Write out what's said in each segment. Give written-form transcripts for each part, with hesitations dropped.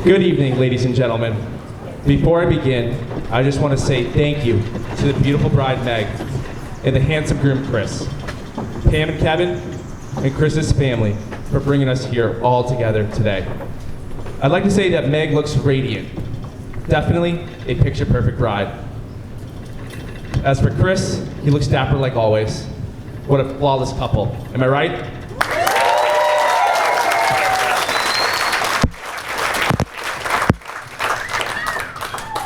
Good evening, ladies and gentlemen. Before I begin, I just want to say thank you to the beautiful bride, Meg, and the handsome groom, Chris, Pam and Kevin, and Chris's family for bringing us here all together today. I'd like to say that Meg looks radiant. Definitely a picture-perfect bride. As for Chris, he looks dapper like always. What a flawless couple. Am I right?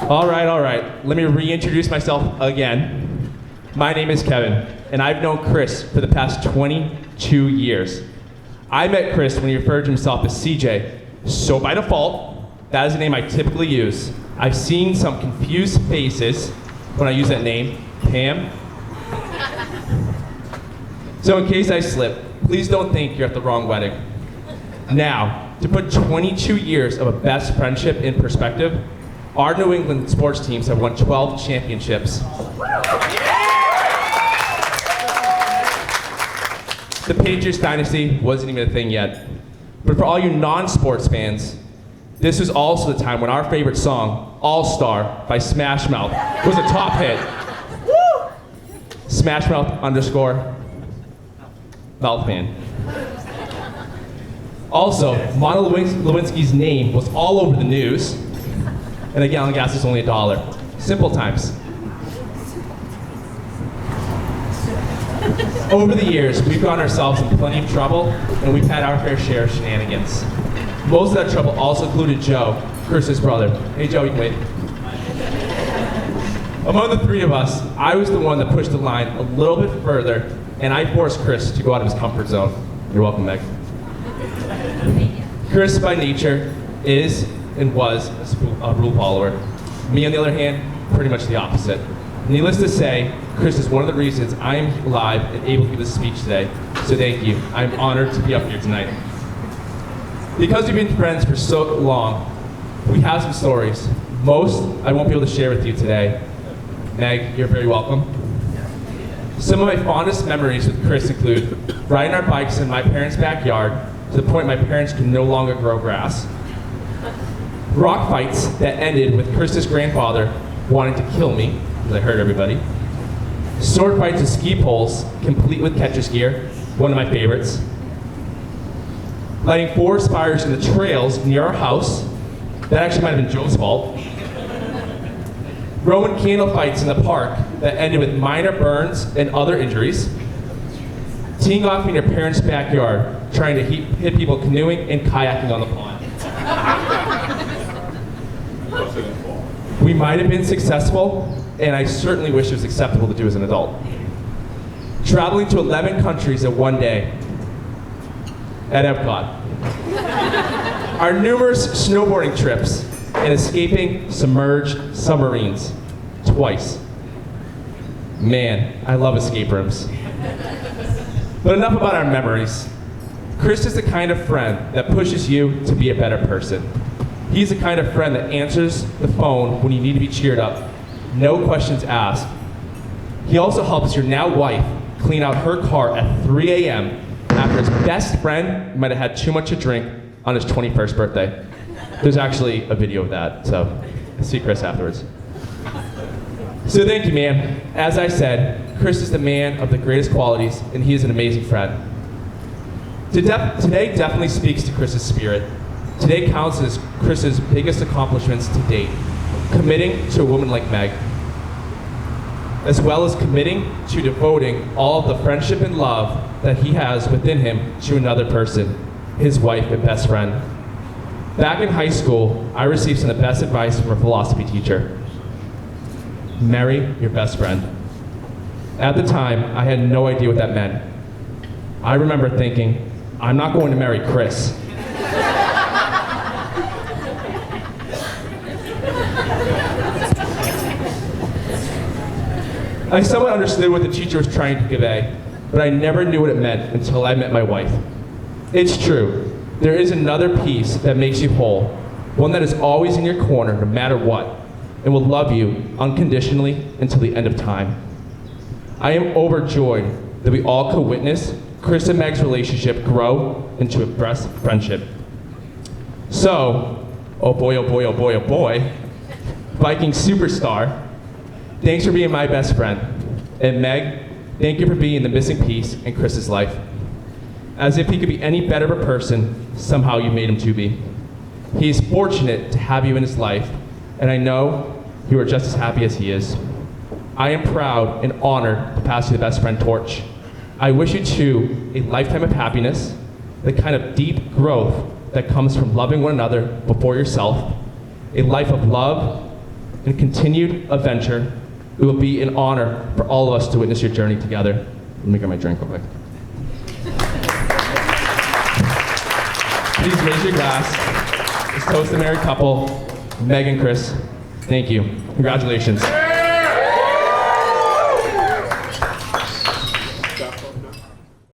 All right. Let me reintroduce myself again. My name is Kevin, and I've known Chris for the past 22 years. I met Chris when he referred to himself as CJ, so by default, that is the name I typically use. I've seen some confused faces when I use that name, Pam. So in case I slip, please don't think you're at the wrong wedding. Now, to put 22 years of a best friendship in perspective, our New England sports teams have won 12 championships. The Patriots dynasty wasn't even a thing yet. But for all you non-sports fans, this was also the time when our favorite song, All Star by Smash Mouth, was a top hit. Smash Mouth _ Mouthman. Also, Monica Lewinsky's name was all over the news, and a gallon of gas is only $1. Simple times. Over the years, we've gotten ourselves in plenty of trouble, and we've had our fair share of shenanigans. Most of that trouble also included Joe, Chris's brother. Hey Joe, you can wait. Among the three of us, I was the one that pushed the line a little bit further, and I forced Chris to go out of his comfort zone. You're welcome, Meg. Chris, by nature, is and was a rule follower. Me, on the other hand, pretty much the opposite. Needless to say, Chris is one of the reasons I am alive and able to give this speech today, so thank you. I'm honored to be up here tonight. Because we've been friends for so long, we have some stories. Most I won't be able to share with you today. Meg, you're very welcome. Some of my fondest memories with Chris include riding our bikes in my parents' backyard to the point my parents could no longer grow grass. Rock fights that ended with Chris's grandfather wanting to kill me, because I hurt everybody. Sword fights with ski poles, complete with catcher's gear, one of my favorites. Lighting forest fires in the trails near our house, that actually might have been Joe's fault. Roman candle fights in the park that ended with minor burns and other injuries. Teeing off in your parents' backyard, trying to hit people canoeing and kayaking on the pond. We might have been successful, and I certainly wish it was acceptable to do as an adult. Traveling to 11 countries in one day at Epcot. Our numerous snowboarding trips and escaping submerged submarines twice. Man, I love escape rooms. But enough about our memories. Chris is the kind of friend that pushes you to be a better person. He's the kind of friend that answers the phone when you need to be cheered up. No questions asked. He also helps your now wife clean out her car at 3 a.m. after his best friend might have had too much to drink on his 21st birthday. There's actually a video of that, so see Chris afterwards. So thank you, man. As I said, Chris is the man of the greatest qualities, and he is an amazing friend. Today definitely speaks to Chris's spirit. Today counts as Chris's biggest accomplishments to date, committing to a woman like Meg, as well as committing to devoting all of the friendship and love that he has within him to another person, his wife and best friend. Back in high school, I received some of the best advice from a philosophy teacher. Marry your best friend. At the time, I had no idea what that meant. I remember thinking, I'm not going to marry Chris. I somewhat understood what the teacher was trying to convey, but I never knew what it meant until I met my wife. It's true, there is another piece that makes you whole, one that is always in your corner no matter what, and will love you unconditionally until the end of time. I am overjoyed that we all could witness Chris and Meg's relationship grow into a best friendship. So, oh boy, oh boy, oh boy, oh boy, Viking superstar, thanks for being my best friend. And Meg, thank you for being the missing piece in Chris's life. As if he could be any better of a person, somehow you made him to be. He is fortunate to have you in his life, and I know you are just as happy as he is. I am proud and honored to pass you the best friend torch. I wish you two a lifetime of happiness, the kind of deep growth that comes from loving one another before yourself, a life of love and continued adventure. It will be an honor for all of us to witness your journey together. Let me get my drink real quick. Please raise your glass. Let's toast the married couple, Meaghan Chris. Thank you. Congratulations.